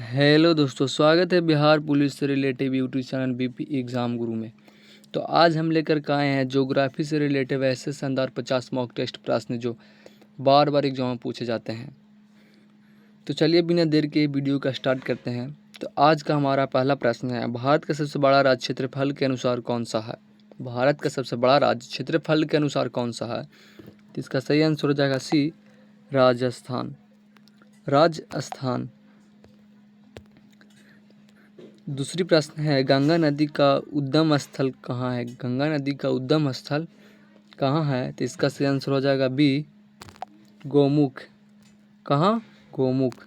Hello दोस्तों, स्वागत है बिहार पुलिस से relative YouTube channel BP exam गुरु में। तो आज हम लेकर के आए हैं ज्योग्राफी से रिलेटिव ऐसे शानदार 50 मॉक टेस्ट प्रश्न जो बार बार एग्जाम में पूछे जाते हैं। तो चलिए बिना देर के वीडियो का स्टार्ट करते हैं। तो आज का हमारा पहला प्रश्न है, भारत का सबसे बड़ा राज्य क्षेत्रफल के अनुसार कौन सा है? भारत का सबसे बड़ा राज्य क्षेत्रफल के अनुसार कौन सा है? तो इसका सही आंसर हो जाएगा सी, राजस्थान। राजस्थान। दूसरी प्रश्न है, गंगा नदी का उद्गम स्थल कहाँ है? गंगा नदी का उद्गम स्थल कहाँ है? तो इसका सही आंसर हो जाएगा बी, गोमुख। कहाँ? गोमुख।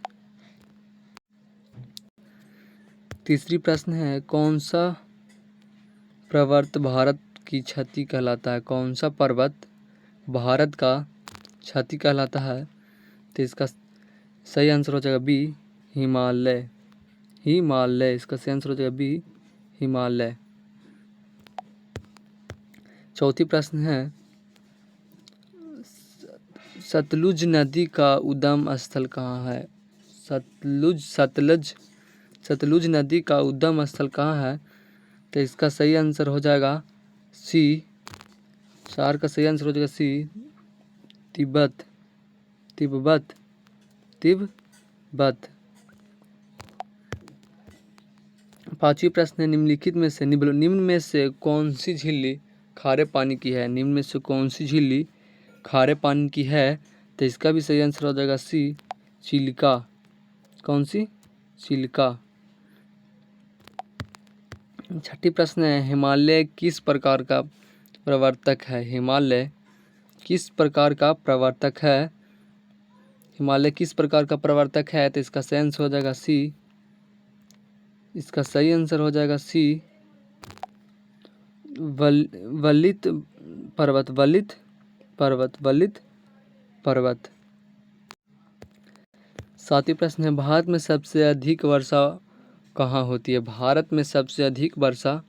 तीसरी प्रश्न है, कौन सा पर्वत भारत की छाती कहलाता है? कौन सा पर्वत भारत का छाती कहलाता है? तो इसका सही आंसर हो जाएगा बी, हिमालय। हिमालय। इसका सही आंसर हो जाएगा बी, हिमालय। चौथी प्रश्न है, सतलुज नदी का उद्गम स्थल कहाँ है? सतलुज नदी का उद्गम स्थल कहाँ है? तो इसका सही आंसर हो जाएगा सी, चार का सही आंसर हो जाएगा सी, तिब्बत। तिब्बत। तिब्बत। पांचवी प्रश्न है, निम्न में से कौन सी झिल्ली खारे पानी की है? निम्न में से कौन सी झिल्ली खारे पानी की है? तो इसका भी सही आंसर हो जाएगा सी, चिलिका। कौन सी? चिलिका। छठी प्रश्न है, हिमालय किस प्रकार का प्रवर्तक है? हिमालय किस प्रकार का प्रवर्तक है? हिमालय किस प्रकार का प्रवर्तक है? तो इसका सही आंसर हो जाएगा सी, इसका सही आंसर हो जाएगा सी, वलित पर्वत। वलित पर्वत। वलित पर्वत। सातवीं प्रश्न है, भारत में सबसे अधिक वर्षा कहाँ होती है? भारत में सबसे अधिक वर्षा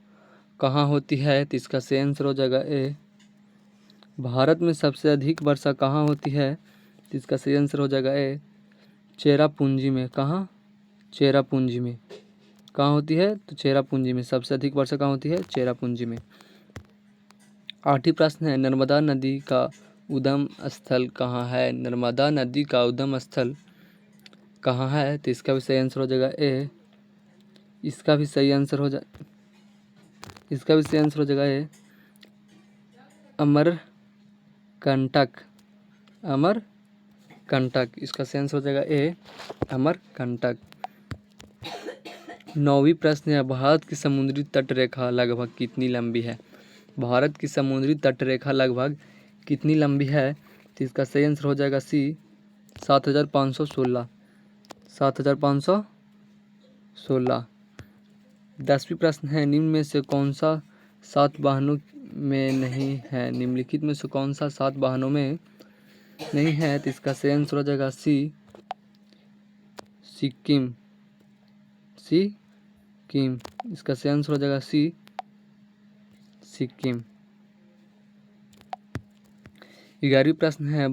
कहाँ होती है? तो इसका सही आंसर हो जाएगा ए, भारत में सबसे अधिक वर्षा कहाँ होती है? तो इसका सही आंसर हो जाएगा ए, चेरापूंजी में। कहाँ? चेरापूंजी में। कहाँ होती है? तो चेरापूंजी में। सबसे अधिक वर्षा कहाँ होती है? चेरापूंजी में। आठवीं प्रश्न है, नर्मदा नदी का उद्गम स्थल कहाँ है? नर्मदा नदी का उद्गम स्थल कहाँ है? तो इसका भी सही आंसर हो जाएगा ए, इसका भी सही आंसर हो जाएगा ए, अमरकंटक। अमरकंटक। इसका सही आंसर हो जाएगा ए, अमरकंटक। नौवीं प्रश्न है, भारत की समुद्री तट रेखा लगभग कितनी लंबी है? भारत की समुद्री तट रेखा लगभग कितनी लंबी है? तो इसका सही आंसर हो जाएगा सी, 7516। 7516। 10वीं प्रश्न है, निम्न में से कौन सा 7 वाहनों में नहीं है? निम्नलिखित में से कौन सा 7 वाहनों में नहीं है? तो इसका सही आंसर हो जाएगा सी, सिक्किम। सिक्किम। इसका सही आंसर हो जाएगा सी, सिक्किम। 11वीं प्रश्न है,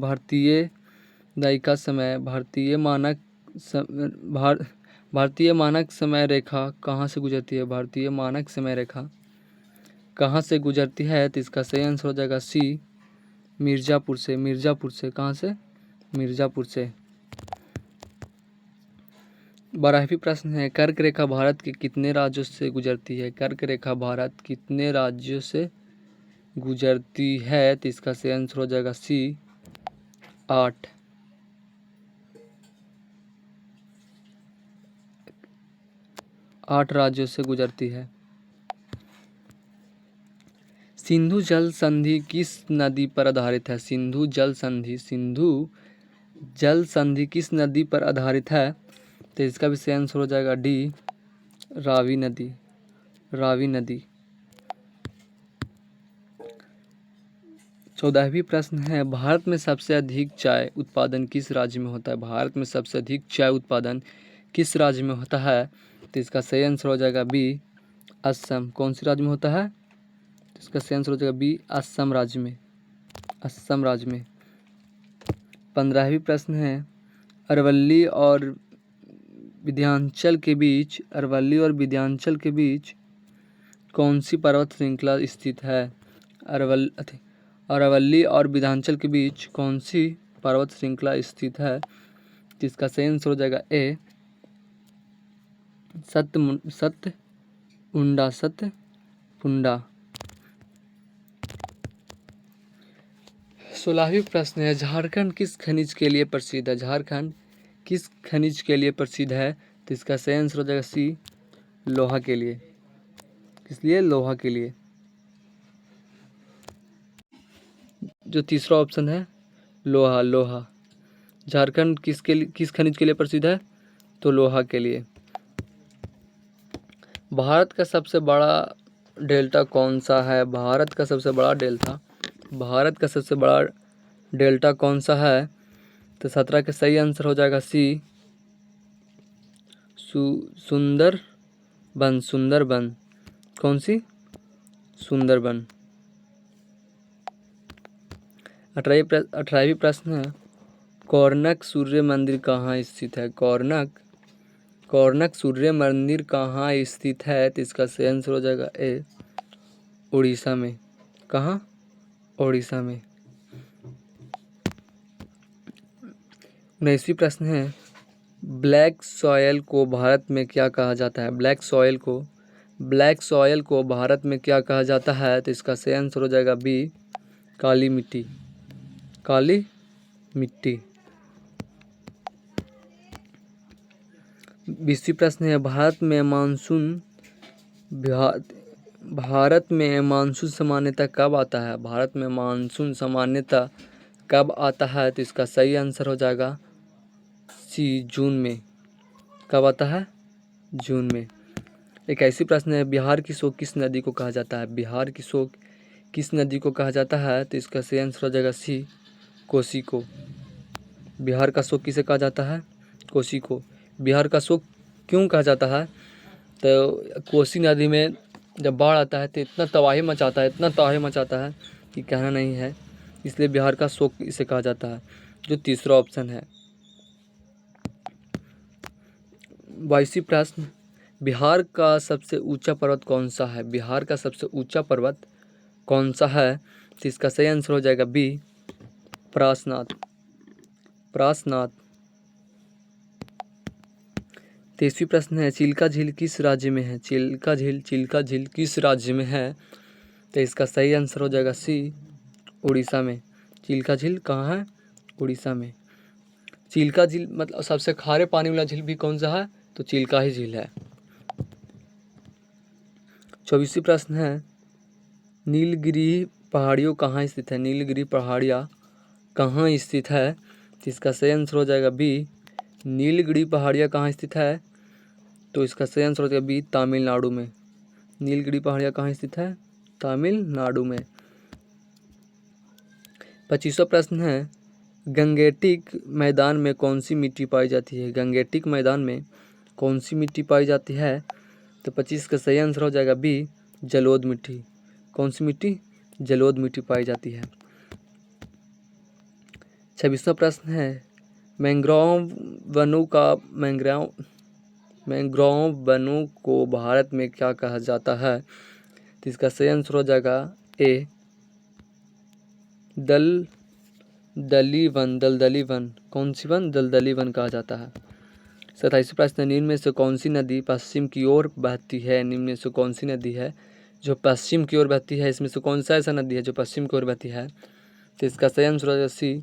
भारतीय मानक समय रेखा कहाँ से गुजरती है? भारतीय मानक समय रेखा कहाँ से गुजरती है? तो इसका सही आंसर हो जाएगा सी, मिर्ज़ापुर से। मिर्ज़ापुर से। कहाँ से? मिर्ज़ापुर से। 12वीं प्रश्न है, कर्क रेखा भारत के कितने राज्यों से गुजरती है? कर्क रेखा भारत कितने राज्यों से गुजरती है? तो इसका सही आंसर हो जाएगा सी, 8। 8 राज्यों से गुजरती है। सिंधु जल संधि किस नदी पर आधारित है? सिंधु जल संधि किस नदी पर आधारित है? तो इसका भी सही आंसर हो जाएगा डी, रावी नदी। रावी नदी। 14वीं प्रश्न है, भारत में सबसे अधिक चाय उत्पादन किस राज्य में होता है? भारत में सबसे अधिक चाय उत्पादन किस राज्य में होता है? तो इसका सही आंसर हो जाएगा बी, असम। कौन सी राज्य में होता है? तो इसका सही आंसर हो जाएगा बी, असम राज्य में। असम राज्य में। 15वीं प्रश्न है, अरवल्ली और विंध्याचल के बीच, अरवल्ली और विंध्याचल के बीच कौन सी पर्वत श्रृंखला स्थित है? अरवल्ली और विंध्याचल के बीच कौन सी पर्वत श्रृंखला स्थित है? जिसका सही आंसर हो जाएगा ए, सत्यपुंडा। 16वीं प्रश्न है, झारखंड किस खनिज के लिए प्रसिद्ध है? झारखंड किस खनिज के लिए प्रसिद्ध है? तो इसका सही आंसर हो जाएगा सी, लोहा के लिए। किस लिए? लोहा के लिए। जो तीसरा ऑप्शन है लोहा। झारखंड किस खनिज के लिए प्रसिद्ध है? तो लोहा के लिए। भारत का सबसे बड़ा डेल्टा कौन सा है? भारत का सबसे बड़ा डेल्टा कौन सा है? तो 17 का सही आंसर हो जाएगा सी, सुंदरबन। कौन सी? सुंदरबन। 18वीं प्रश्न है, कोणार्क सूर्य मंदिर कहाँ स्थित है? कोणार्क सूर्य मंदिर कहाँ स्थित है? तो इसका सही आंसर हो जाएगा ए, उड़ीसा में। कहाँ? उड़ीसा में। 19वीं प्रश्न है, ब्लैक सॉयल को भारत में क्या कहा जाता है? ब्लैक सॉयल को भारत में क्या कहा जाता है? तो इसका सही आंसर हो जाएगा बी, काली मिट्टी। 20वीं प्रश्न है, भारत में मानसून सामान्यतः कब आता है? भारत में मानसून सामान्यतः कब आता है? तो इसका सही आंसर हो जाएगा सी, जून में। कब आता है? जून में। एक ऐसी प्रश्न है, बिहार की शोक किस नदी को कहा जाता है? बिहार की शोक किस नदी को कहा जाता है? तो इसका सही आंसर हो जाएगा सी, कोसी को। बिहार का शोक किसे कहा जाता है? कोसी को। बिहार का शोक क्यों कहा जाता है? तो कोसी नदी में जब बाढ़ आता है तो इतना तबाही मचाता है कि कहना नहीं है, इसलिए बिहार का शोक इसे कहा जाता है। जो तीसरा ऑप्शन है। 22वीं प्रश्न, बिहार का सबसे ऊंचा पर्वत कौन सा है? बिहार का सबसे ऊंचा पर्वत कौन सा है? तो इसका सही आंसर हो जाएगा बी, प्रासनाथ। 23वीं प्रश्न है, चिल्का झील किस राज्य में है? चिल्का झील किस राज्य में है? तो इसका सही आंसर हो जाएगा सी, उड़ीसा में। चिल्का झील कहाँ है? उड़ीसा में। चिल्का झील मतलब सबसे खारे पानी वाला झील भी कौन सा है? तो चिल्का ही झील है। 24वीं प्रश्न है, नीलगिरी पहाड़ियों कहाँ स्थित है? नीलगिरी पहाड़ियाँ कहाँ स्थित है? तो इसका सही आंसर हो जाएगा बी, नीलगिरी पहाड़ियाँ कहाँ स्थित है? तो इसका सही आंसर हो जाएगा बी, तमिलनाडु में। नीलगिरी पहाड़ियाँ कहाँ स्थित है? तमिलनाडु में। 25वां प्रश्न है, गंगेटिक मैदान में कौन सी मिट्टी पाई जाती है? गंगेटिक मैदान में कौन सी मिट्टी पाई जाती है? तो 25 का सही आंसर हो जाएगा बी, जलोढ़ मिट्टी। कौन सी मिट्टी? जलोढ़ मिट्टी पाई जाती है। 26वां प्रश्न है, मैंग्रोव वनों को भारत में क्या कहा जाता है? तो इसका सही आंसर हो जाएगा ए, दलदली वन। कौन सी वन? दलदली वन कहा जाता है। 27वां प्रश्न, निम्न में से कौन सी नदी पश्चिम की ओर बहती है? निम्न में से कौन सी नदी है जो पश्चिम की ओर बहती है? इसमें से कौन सा ऐसा नदी है जो पश्चिम की ओर बहती है? तो इसका सही आंसर हो जाएगा सी,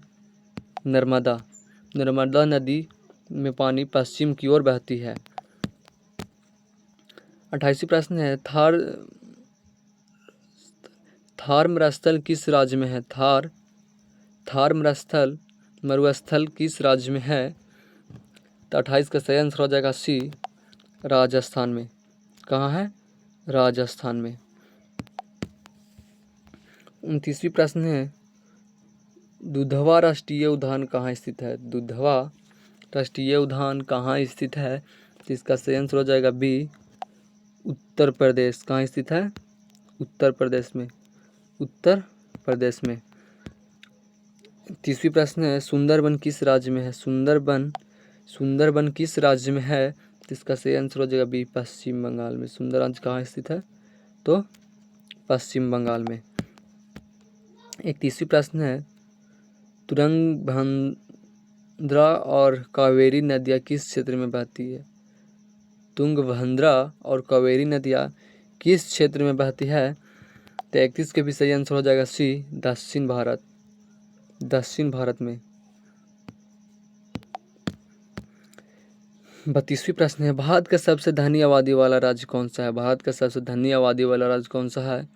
नर्मदा नदी में पानी पश्चिम की ओर बहती है। 28वां प्रश्न है, थार मरुस्थल किस राज्य में है? थार मरुस्थल किस राज्य में है? तो 28 का सही आंसर हो जाएगा सी, राजस्थान में। कहाँ है? राजस्थान में। 29वीं प्रश्न है, दुधवा राष्ट्रीय उद्यान कहाँ स्थित है? दुधवा राष्ट्रीय उद्यान कहाँ स्थित है? तो इसका सही आंसर हो जाएगा बी, उत्तर प्रदेश। कहाँ स्थित है? उत्तर प्रदेश में। 30वीं प्रश्न है, सुंदरबन किस राज्य में है? सुंदरबन किस राज्य में है? इसका सही आंसर हो जाएगा बी, पश्चिम बंगाल में। सुंदरबन कहाँ स्थित है? तो पश्चिम बंगाल में। 31वीं प्रश्न है, तुंगभद्रा और कावेरी नदियाँ किस क्षेत्र में बहती है? तुंगभद्रा और कावेरी नदियाँ किस क्षेत्र में बहती है? तो 31 के भी सही आंसर हो जाएगा सी, दक्षिण भारत, दक्षिण भारत में। 32वीं प्रश्न है, भारत का सबसे धनी आबादी वाला राज्य कौन सा है? भारत का सबसे धनी आबादी वाला राज्य कौन सा है?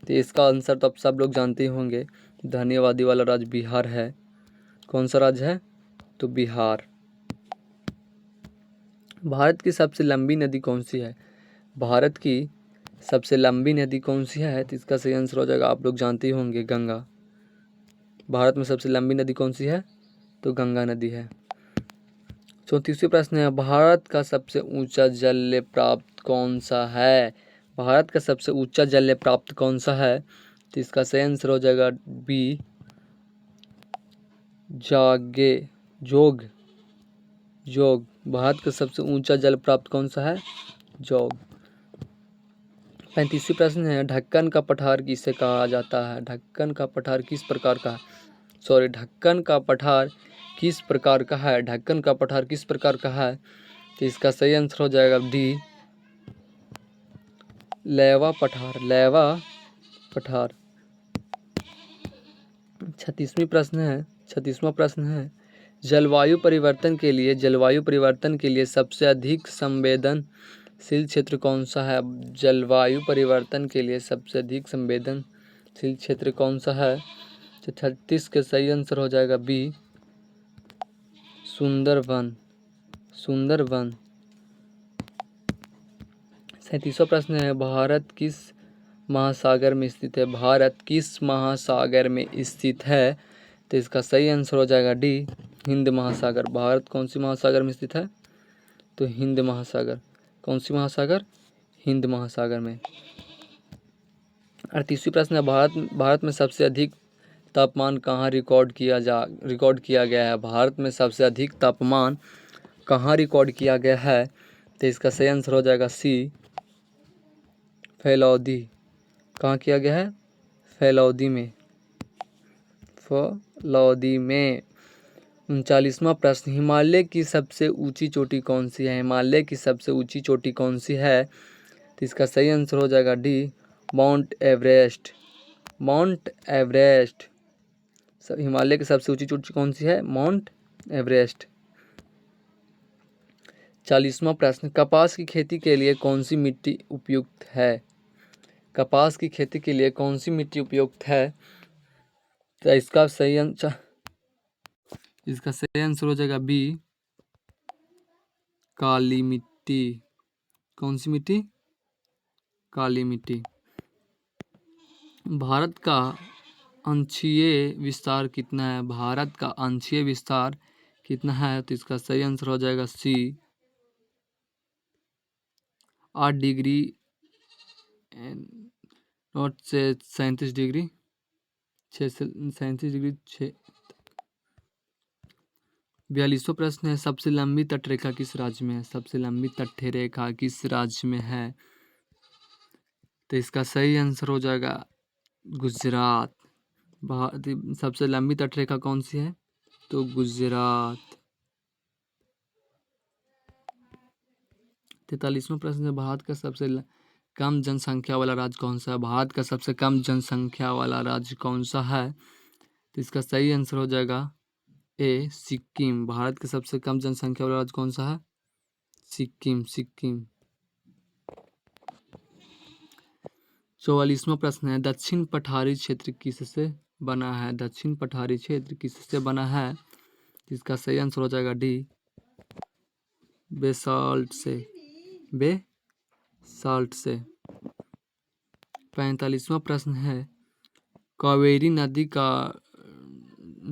तो इसका आंसर तो अब सब लोग जानते ही होंगे, धनी आबादी वाला राज्य बिहार है। कौन सा राज्य है? तो बिहार। भारत की सबसे लंबी नदी कौन सी है? भारत की सबसे लंबी नदी कौन सी है? तो इसका सही आंसर हो जाएगा, आप लोग जानते ही होंगे, गंगा। भारत में सबसे लंबी नदी कौन सी है? तो गंगा नदी है। 34वां प्रश्न है, भारत का सबसे ऊंचा जल प्राप्त कौन सा है? भारत का सबसे ऊंचा जल प्राप्त कौन सा है? तो इसका सही आंसर हो जाएगा बी, जोग। भारत का सबसे ऊंचा जल प्राप्त कौन सा है? जोग। 35वां प्रश्न है, ढक्कन का पठार किसे कहा जाता है? ढक्कन का पठार किस प्रकार का है? ढक्कन का पठार किस प्रकार का है? ढक्कन का पठार किस प्रकार का है? तो इसका सही आंसर हो जाएगा डी, लेवा पठार, लेवा पठार। 36वां प्रश्न है, जलवायु परिवर्तन के लिए सबसे अधिक संवेदनशील क्षेत्र कौन सा है? जलवायु परिवर्तन के लिए सबसे अधिक संवेदनशील क्षेत्र कौन सा है? तो 36 के सही आंसर हो जाएगा बी, सुंदरवन। 37वां प्रश्न है, भारत किस महासागर में स्थित है? भारत किस महासागर में स्थित है? तो इसका सही आंसर हो जाएगा डी, हिंद महासागर। भारत कौन सी महासागर में स्थित है? तो हिंद महासागर। कौन सी महासागर? हिंद महासागर में। 38वां प्रश्न है, भारत में सबसे अधिक तापमान कहाँ रिकॉर्ड किया गया है? भारत में सबसे अधिक तापमान कहाँ रिकॉर्ड किया गया है? तो इसका सही आंसर हो जाएगा सी, फैलौदी। कहाँ किया गया है? फैलौदी में। 39वां प्रश्न, हिमालय की सबसे ऊंची चोटी कौन सी है? हिमालय की सबसे ऊंची चोटी कौन सी है? तो इसका सही आंसर हो जाएगा डी, माउंट एवरेस्ट। हिमालय की सबसे ऊंची चोटी कौन सी है? Mount Everest. 40वां प्रश्न, कपास की खेती के लिए कौन सी मिट्टी उपयुक्त है? कपास की खेती के लिए कौन सी मिट्टी उपयुक्त है? तो इसका सही आंसर हो जाएगा बी, काली मिट्टी। कौन सी मिट्टी? काली मिट्टी। भारत का अंशीय विस्तार कितना है? भारत का अंशीय विस्तार कितना है? तो इसका सही आंसर हो जाएगा सी, 8 डिग्री नॉट से 37 डिग्री 42वां प्रश्न है, सबसे लंबी तटरेखा किस राज्य में है? सबसे लंबी तटरेखा किस राज्य में है? तो इसका सही आंसर हो जाएगा गुजरात। सबसे लंबी तटरेखा कौन सी है? तो गुजरात। 43वां प्रश्न है, भारत का सबसे कम जनसंख्या वाला राज्य कौन सा है? भारत का सबसे कम जनसंख्या वाला राज्य कौन सा है? तो इसका सही आंसर हो जाएगा ए, सिक्किम। भारत का सबसे कम जनसंख्या वाला राज्य कौन सा है? सिक्किम। 44वां प्रश्न है, दक्षिण पठारी क्षेत्र किससे बना है? दक्षिण पठारी क्षेत्र किससे बना है? इसका सही आंसर हो जाएगा डी, बेसाल्ट से। 45वां प्रश्न है, कावेरी नदी का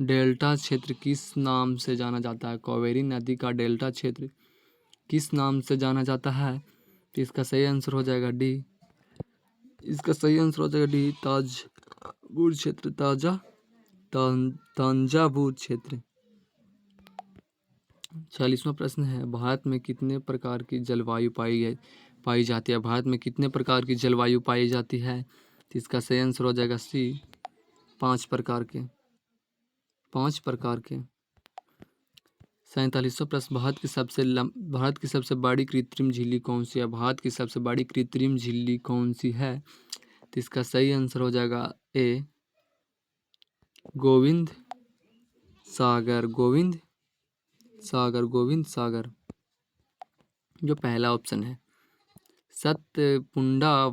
डेल्टा क्षेत्र किस नाम से जाना जाता है? कावेरी नदी का डेल्टा क्षेत्र किस नाम से जाना जाता है? तो इसका सही आंसर हो जाएगा डी, तांजावुर क्षेत्र। 40वां प्रश्न है, भारत में कितने प्रकार की जलवायु पाई जाती है? भारत में कितने प्रकार की जलवायु पाई जाती है? तो इसका सही आंसर हो जाएगा सी, 5 प्रकार के। 5 प्रकार के। 47वां प्रश्न, भारत की सबसे बड़ी कृत्रिम झील कौन सी है? भारत की सबसे बड़ी कृत्रिम झील कौन सी है? तो इसका सही आंसर हो जाएगा ए, गोविंद सागर। गोविंद सागर जो पहला ऑप्शन है। सतपुंडा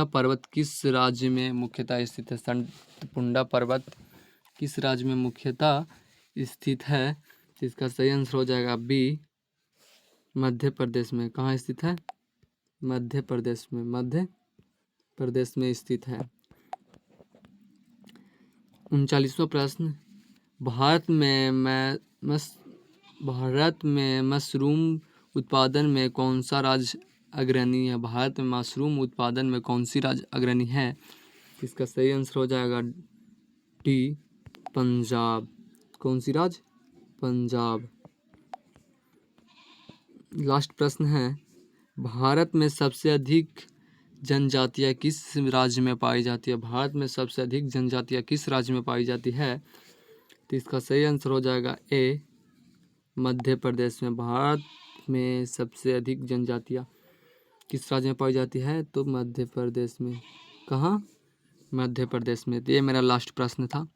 पर्वत किस राज्य में मुख्यतः स्थित है? सतपुंडा पर्वत किस राज्य में मुख्यतः स्थित है? तो इसका सही आंसर हो जाएगा बी, मध्य प्रदेश में। कहाँ स्थित है? मध्य प्रदेश में। मध्य प्रदेश में स्थित है। 39वां प्रश्न, भारत में मशरूम उत्पादन में कौन सा राज्य अग्रणी है? भारत में मशरूम उत्पादन में कौन सी राज्य अग्रणी है? इसका सही आंसर हो जाएगा डी, पंजाब। कौन सी राज्य? पंजाब। लास्ट प्रश्न है, भारत में सबसे अधिक जनजातियाँ किस राज्य में पाई जाती है? भारत में सबसे अधिक जनजातियाँ किस राज्य में पाई जाती है? तो इसका सही आंसर हो जाएगा ए, मध्य प्रदेश में। भारत में सबसे अधिक जनजातियाँ किस राज्य में पाई जाती है? तो मध्य प्रदेश में। कहाँ? मध्य प्रदेश में। तो ये मेरा लास्ट प्रश्न था।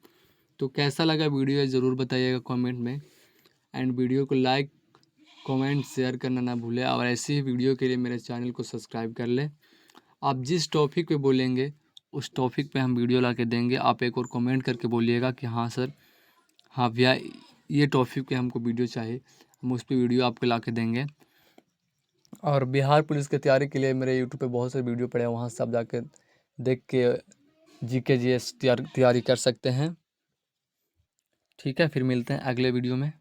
तो कैसा लगा वीडियो ज़रूर बताइएगा कमेंट में, एंड वीडियो को लाइक कमेंट शेयर करना ना भूलें, और ऐसी ही वीडियो के लिए मेरे चैनल को सब्सक्राइब कर लें। आप जिस टॉपिक पे बोलेंगे उस टॉपिक पे हम वीडियो ला के देंगे। आप एक और कमेंट करके बोलिएगा कि हाँ सर, हाँ भैया, ये टॉपिक पे हमको वीडियो चाहिए, हम उस पर वीडियो आपको ला के देंगे। और बिहार पुलिस की तैयारी के लिए मेरे यूट्यूब पे बहुत सारे वीडियो पड़े हैं, वहाँ सब जाके देख के जीके जीएस तैयारी कर सकते हैं। ठीक है, फिर मिलते हैं अगले वीडियो में।